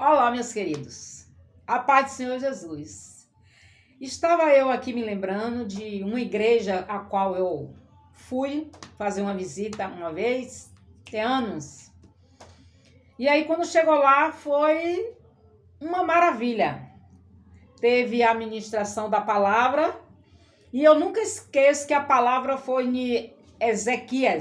Olá, meus queridos. A paz do Senhor Jesus. Estava eu aqui me lembrando de uma igreja a qual eu fui fazer uma visita uma vez, tem anos. E aí, quando chegou lá, foi uma maravilha. Teve a ministração da palavra e eu nunca esqueço que a palavra foi em Ezequiel.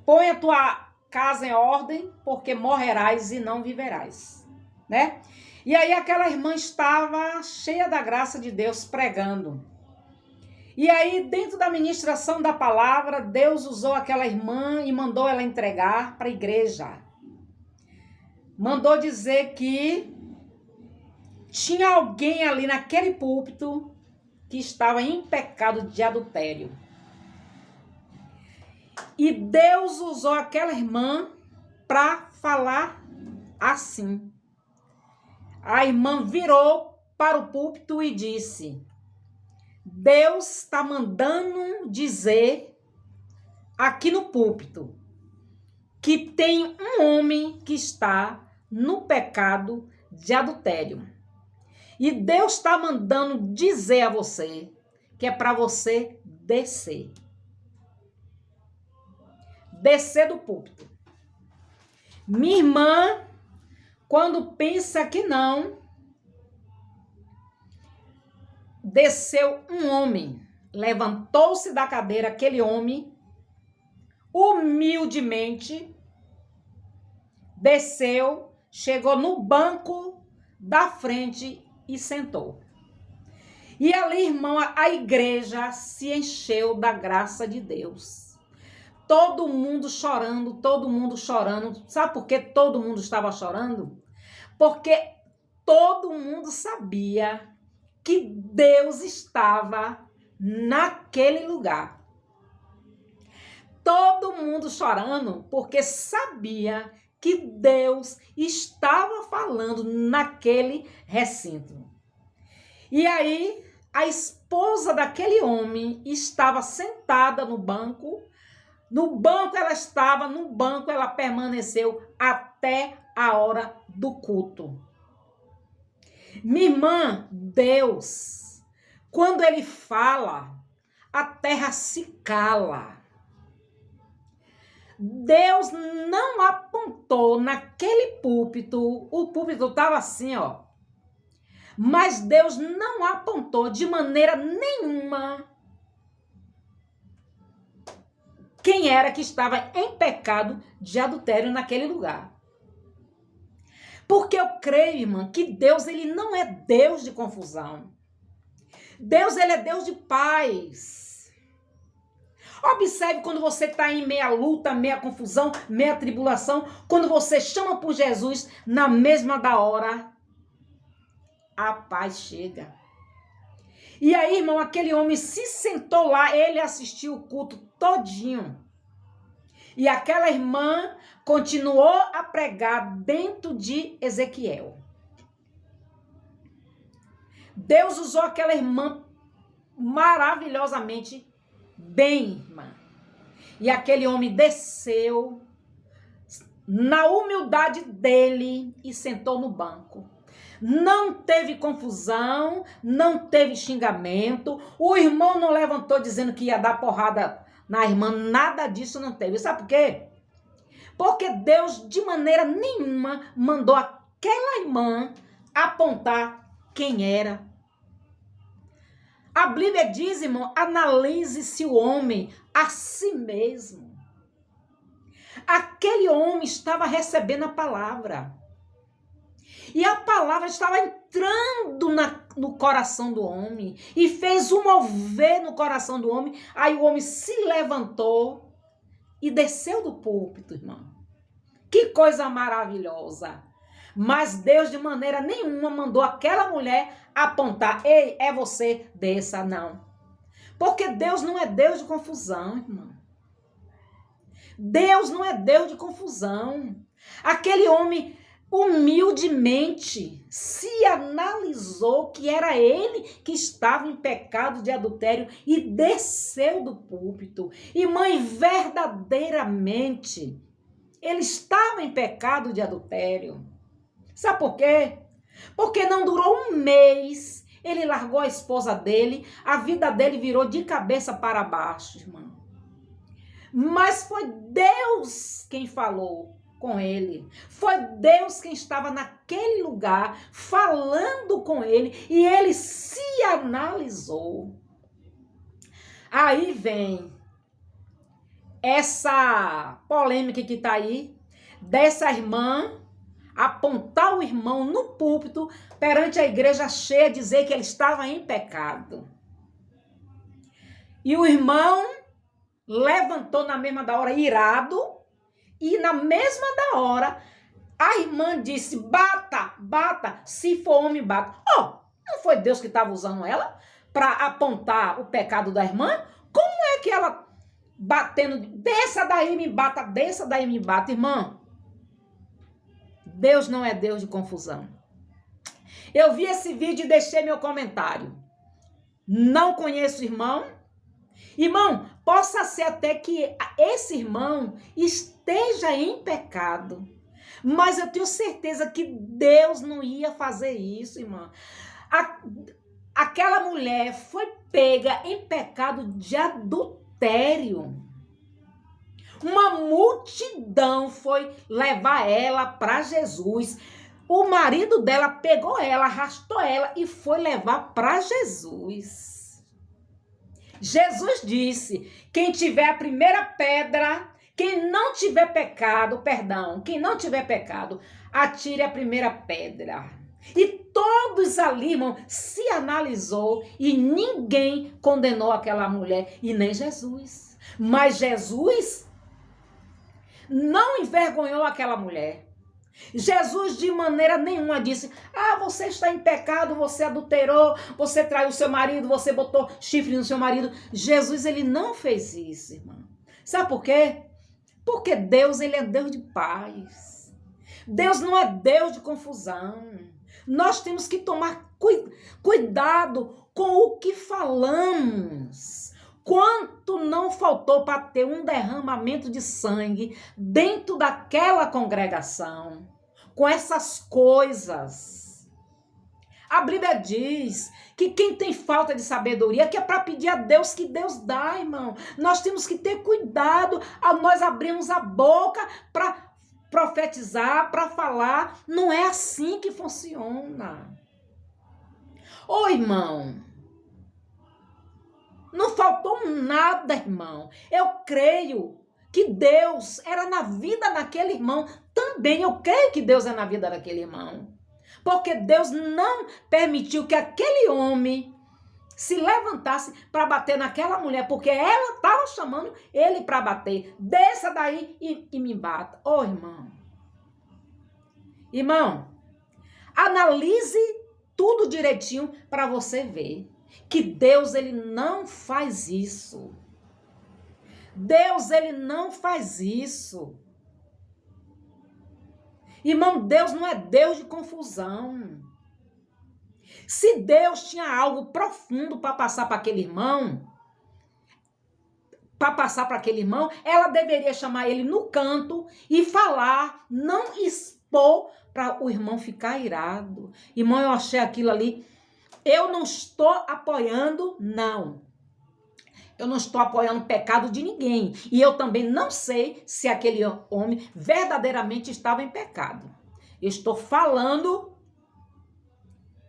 Põe a tua casa em ordem, porque morrerás e não viverás, né? E aí aquela irmã estava cheia da graça de Deus pregando. E aí dentro da ministração da palavra, Deus usou aquela irmã e mandou ela entregar para a igreja. Mandou dizer que tinha alguém ali naquele púlpito que estava em pecado de adultério. E Deus usou aquela irmã para falar assim. A irmã virou para o púlpito e disse: Deus está mandando dizer aqui no púlpito que tem um homem que está no pecado de adultério. E Deus está mandando dizer a você que é para você descer. Descer do púlpito. Minha irmã, quando pensa que não, desceu um homem, levantou-se da cadeira aquele homem, humildemente, desceu, chegou no banco da frente e sentou. E ali, irmão, a igreja se encheu da graça de Deus. Todo mundo chorando, todo mundo chorando. Sabe por que todo mundo estava chorando? Porque todo mundo sabia que Deus estava naquele lugar. Todo mundo chorando porque sabia que Deus estava falando naquele recinto. E aí, a esposa daquele homem estava sentada no banco. No banco ela estava, no banco ela permaneceu até a hora do culto. Minha irmã, Deus, quando ele fala, a terra se cala. Deus não apontou naquele púlpito, o púlpito estava assim, ó. Mas Deus não apontou de maneira nenhuma quem era que estava em pecado de adultério naquele lugar. Porque eu creio, irmã, que Deus, ele não é Deus de confusão. Deus, ele é Deus de paz. Observe quando você está em meia luta, meia confusão, meia tribulação, quando você chama por Jesus, na mesma da hora, a paz chega. E aí, irmão, aquele homem se sentou lá, ele assistiu o culto todinho. E aquela irmã continuou a pregar dentro de Ezequiel. Deus usou aquela irmã maravilhosamente bem, irmã. E aquele homem desceu na humildade dele e sentou no banco. Não teve confusão, não teve xingamento. O irmão não levantou dizendo que ia dar porrada na irmã. Nada disso não teve. Sabe por quê? Porque Deus, de maneira nenhuma, mandou aquela irmã apontar quem era. A Bíblia diz, irmão, analise-se o homem a si mesmo. Aquele homem estava recebendo a palavra. E a palavra estava entrando no coração do homem. E fez um mover no coração do homem. Aí o homem se levantou e desceu do púlpito, irmão. Que coisa maravilhosa. Mas Deus de maneira nenhuma mandou aquela mulher apontar. Ei, é você, desça, não. Porque Deus não é Deus de confusão, irmão. Deus não é Deus de confusão. Aquele homem humildemente se analisou que era ele que estava em pecado de adultério e desceu do púlpito. E mãe, verdadeiramente, ele estava em pecado de adultério. Sabe por quê? Porque não durou um mês, ele largou a esposa dele, a vida dele virou de cabeça para baixo, irmão. Mas foi Deus quem falou com ele. Foi Deus quem estava naquele lugar falando com ele e ele se analisou. Aí vem essa polêmica que está aí, dessa irmã apontar o irmão no púlpito perante a igreja cheia, dizer que ele estava em pecado. E o irmão levantou na mesma da hora, irado, e na mesma da hora, a irmã disse, bata, bata, se for homem, bata. Oh, não foi Deus que estava usando ela para apontar o pecado da irmã? Como é que ela batendo, desça daí, me bata, desça daí, me bata, irmã? Deus não é Deus de confusão. Eu vi esse vídeo e deixei meu comentário. Não conheço o irmão. Irmão, possa ser até que esse irmão esteja em pecado. Mas eu tenho certeza que Deus não ia fazer isso, irmã. Aquela mulher foi pega em pecado de adultério. Uma multidão foi levar ela para Jesus. O marido dela pegou ela, arrastou ela e foi levar para Jesus. Jesus disse, quem tiver a primeira pedra, quem não tiver pecado, quem não tiver pecado, atire a primeira pedra. E todos ali, irmão, se analisou e ninguém condenou aquela mulher e nem Jesus. Mas Jesus não envergonhou aquela mulher. Jesus de maneira nenhuma disse, você está em pecado, você adulterou, você traiu seu marido, você botou chifre no seu marido. Jesus, ele não fez isso, irmão. Sabe por quê? Porque Deus, ele é Deus de paz. Deus não é Deus de confusão. Nós temos que tomar cuidado com o que falamos. Quanto não faltou para ter um derramamento de sangue dentro daquela congregação, com essas coisas. A Bíblia diz que quem tem falta de sabedoria, que é para pedir a Deus, que Deus dá, irmão. Nós temos que ter cuidado ao nós abrirmos a boca para profetizar, para falar. Não é assim que funciona. Ô, irmão, não faltou nada, irmão. Eu creio que Deus era na vida daquele irmão. Também eu creio que Deus é na vida daquele irmão. Porque Deus não permitiu que aquele homem se levantasse para bater naquela mulher, porque ela estava chamando ele para bater. Desça daí e me bata. Ô, irmão. Irmão, analise tudo direitinho para você ver que Deus, ele não faz isso. Deus, ele não faz isso. Irmão, Deus não é Deus de confusão. Se Deus tinha algo profundo para passar para aquele irmão, ela deveria chamar ele no canto e falar, não expor para o irmão ficar irado. Irmão, eu achei aquilo ali. Eu não estou apoiando, não. Eu não estou apoiando o pecado de ninguém. E eu também não sei se aquele homem verdadeiramente estava em pecado. Eu estou falando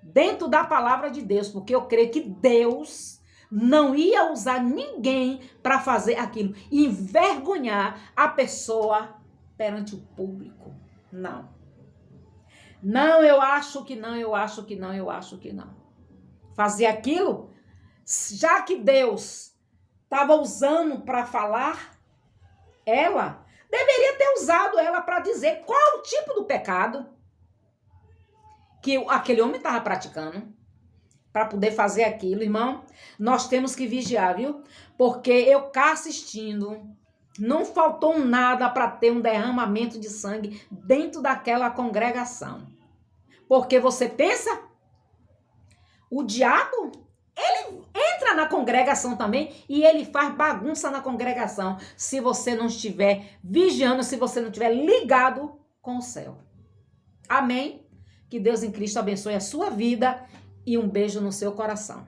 dentro da palavra de Deus, porque eu creio que Deus não ia usar ninguém para fazer aquilo, envergonhar a pessoa perante o público. Não. Não, eu acho que não, eu acho que não, eu acho que não. Fazer aquilo, já que Deus estava usando para falar, ela deveria ter usado ela para dizer qual o tipo do pecado que aquele homem estava praticando, para poder fazer aquilo, irmão. Nós temos que vigiar, viu? Porque eu cá assistindo, não faltou nada para ter um derramamento de sangue dentro daquela congregação. Porque você pensa, o diabo, ele entra entra na congregação também e ele faz bagunça na congregação, se você não estiver vigiando, se você não estiver ligado com o céu. Amém? Que Deus em Cristo abençoe a sua vida e um beijo no seu coração.